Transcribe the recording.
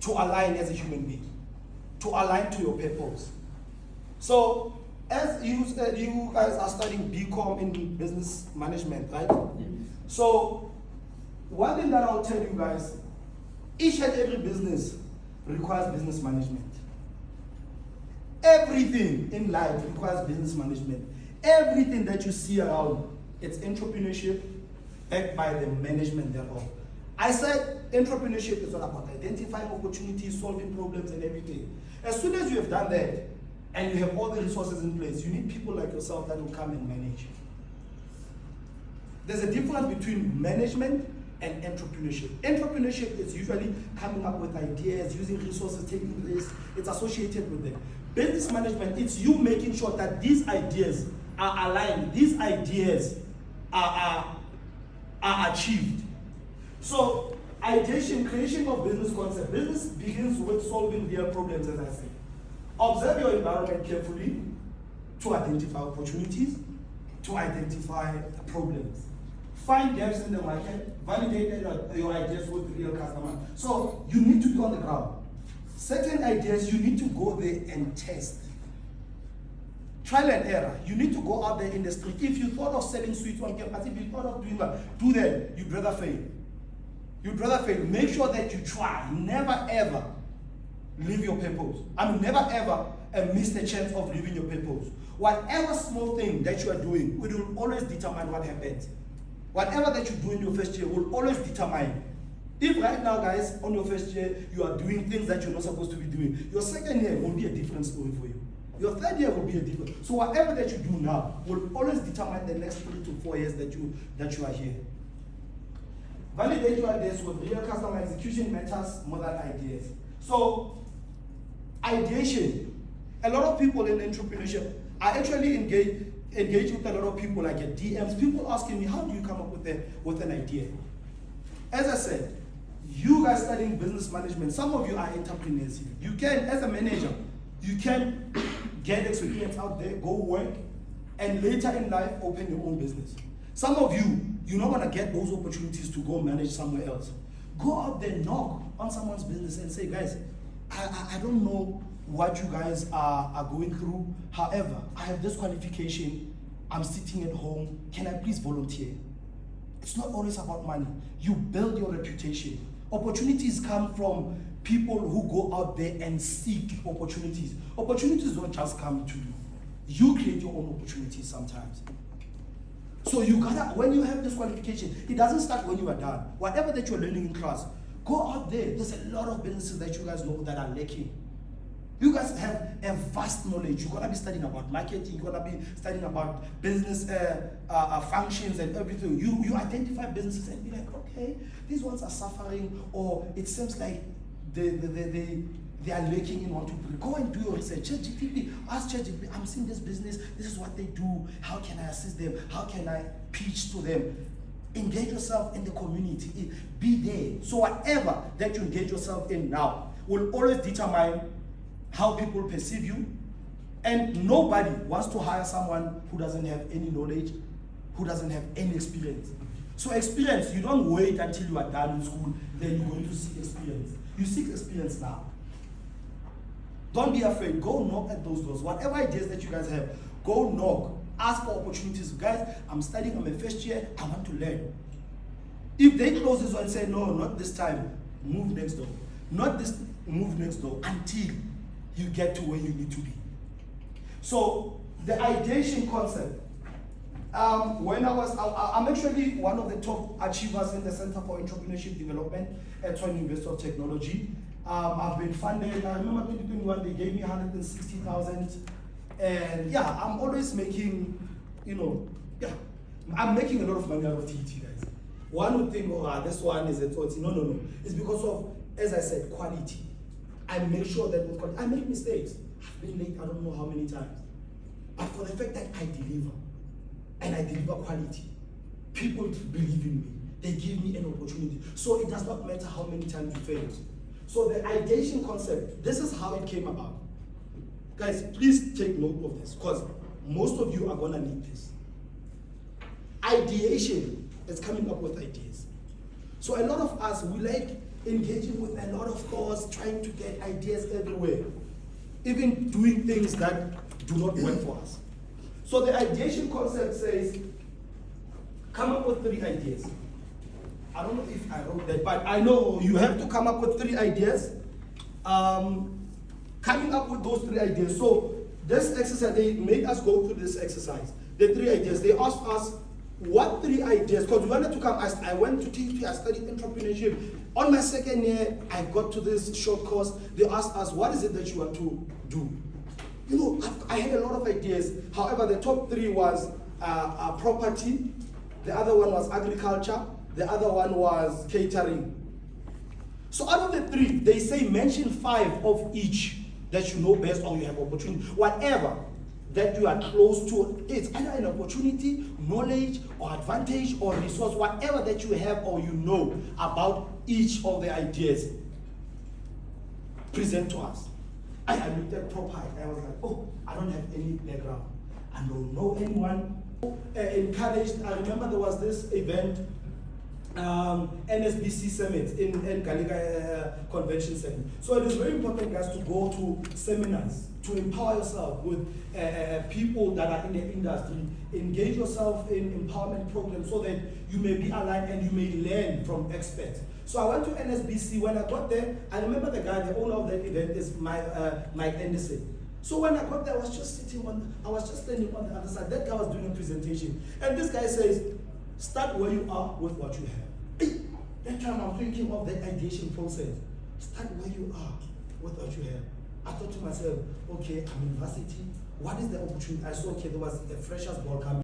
to align as a human being, to align to your purpose. So, as you said, you guys are studying Bcom in Business Management, right? So, one thing that I'll tell you guys, each and every business requires business management. Everything in life requires business management. Everything that you see around, it's entrepreneurship backed by the management thereof. I said entrepreneurship is all about identifying opportunities, solving problems, and everything. As soon as you have done that, and you have all the resources in place, you need people like yourself that will come and manage. There's a difference between management and entrepreneurship. Entrepreneurship is usually coming up with ideas, using resources, taking risks. It's associated with them. Business management, it's you making sure that these ideas are aligned, these ideas are achieved. So, ideation, creation of business concept. Business begins with solving real problems, as I said. Observe your environment carefully to identify opportunities, to identify problems. Find gaps in the market, validate your ideas with real customers. So you need to be on the ground. Certain ideas, you need to go there and test. Trial and error. You need to go out there in the street. If you thought of selling sweets on campus, if you thought of doing that, do that. You'd rather fail. You'd rather fail. Make sure that you try. Never ever leave your purpose. Never ever miss the chance of leaving your purpose. Whatever small thing that you are doing, it will always determine what happens. Whatever that you do in your first year will always determine. If right now, guys, on your first year, you are doing things that you're not supposed to be doing, your second year will be a different story for you. Your third year will be a different. So whatever that you do now will always determine the next 3 to 4 years that you are here. Validate your ideas with real customer execution matters more than ideas. So, ideation. A lot of people in entrepreneurship, I actually engage with a lot of people, like at DMs, people asking me, how do you come up with an idea? As I said, you guys studying business management, some of you are entrepreneurs here. You can, as a manager, you can get experience out there, go work, and later in life, open your own business. Some of you, you're not gonna get those opportunities to go manage somewhere else. Go out there, knock on someone's business and say, guys, I don't know what you guys are going through. However, I have this qualification. I'm sitting at home. Can I please volunteer? It's not always about money. You build your reputation. Opportunities come from people who go out there and seek opportunities. Opportunities don't just come to you. You create your own opportunities sometimes. So you gotta, when you have this qualification, it doesn't start when you are done. Whatever that you're learning in class, go out there. There's a lot of businesses that you guys know that are lacking. You guys have a vast knowledge. You're gonna be studying about marketing. You're gonna be studying about business functions and everything. You identify businesses and be like, okay, these ones are suffering, or it seems like they are lacking in 1, 2, 3. Go and do your research. ChatGPT, ask ChatGPT, I'm seeing this business. This is what they do. How can I assist them? How can I pitch to them? Engage yourself in the community. Be there. So whatever that you engage yourself in now will always determine how people perceive you. And nobody wants to hire someone who doesn't have any knowledge, who doesn't have any experience. So experience, you don't wait until you are done in school, then you're going to seek experience. You seek experience now. Don't be afraid. Go knock at those doors. Whatever ideas that you guys have, go knock. Ask for opportunities. Guys, I'm studying, I'm a first year, I want to learn. If they close this one and say, no, not this time, move next door. Not this, move next door until you get to where you need to be. So, the ideation concept. I'm actually one of the top achievers in the Center for Entrepreneurship Development at Tshwane University of Technology. I've been funded. I remember 2021, they gave me 160,000. And yeah, I'm always making, I'm making a lot of money out of TET, guys. One would think, this one is a thought. No. It's because of, as I said, quality. I make sure that with quality, I make mistakes. I've been late, I don't know how many times. But for the fact that I deliver, and I deliver quality, people believe in me. They give me an opportunity. So it does not matter how many times you fail. So the ideation concept, this is how it came about. Guys, please take note of this, because most of you are gonna need this. Ideation is coming up with ideas. So a lot of us, we like engaging with a lot of thoughts, trying to get ideas everywhere, even doing things that do not work for us. So the ideation concept says, come up with 3 ideas. I don't know if I wrote that, but I know you have to come up with 3 ideas. Coming up with those 3 ideas. So this exercise, they made us go through this exercise. The 3 ideas. They asked us what 3 ideas, because we wanted to come. I went to TP, I studied entrepreneurship. On my 2nd year, I got to this short course. They asked us, what is it that you want to do? You know, I had a lot of ideas. However, the top 3 was property, the other one was agriculture, the other one was catering. So out of the 3, they say mention 5 of each that you know best or you have opportunity. Whatever that you are close to, it's either an opportunity, knowledge, or advantage, or resource, whatever that you have or you know about each of the ideas, present to us. I looked at property, I was like, oh, I don't have any background. I don't know anyone. Encouraged, I remember there was this event, NSBC Summit in Galiga Convention Center. So it is very important, guys, to go to seminars, to empower yourself with people that are in the industry. Engage yourself in empowerment programs so that you may be aligned and you may learn from experts. So I went to NSBC. When I got there, I remember the guy, the owner of that event is Mike Anderson. So when I got there, I was just standing on the other side. That guy was doing a presentation. And this guy says, start where you are with what you have. That time I'm thinking of that ideation process. Start where you are with what you have. I thought to myself, okay, I'm in university. What is the opportunity? I saw, okay, there was a freshers ball coming.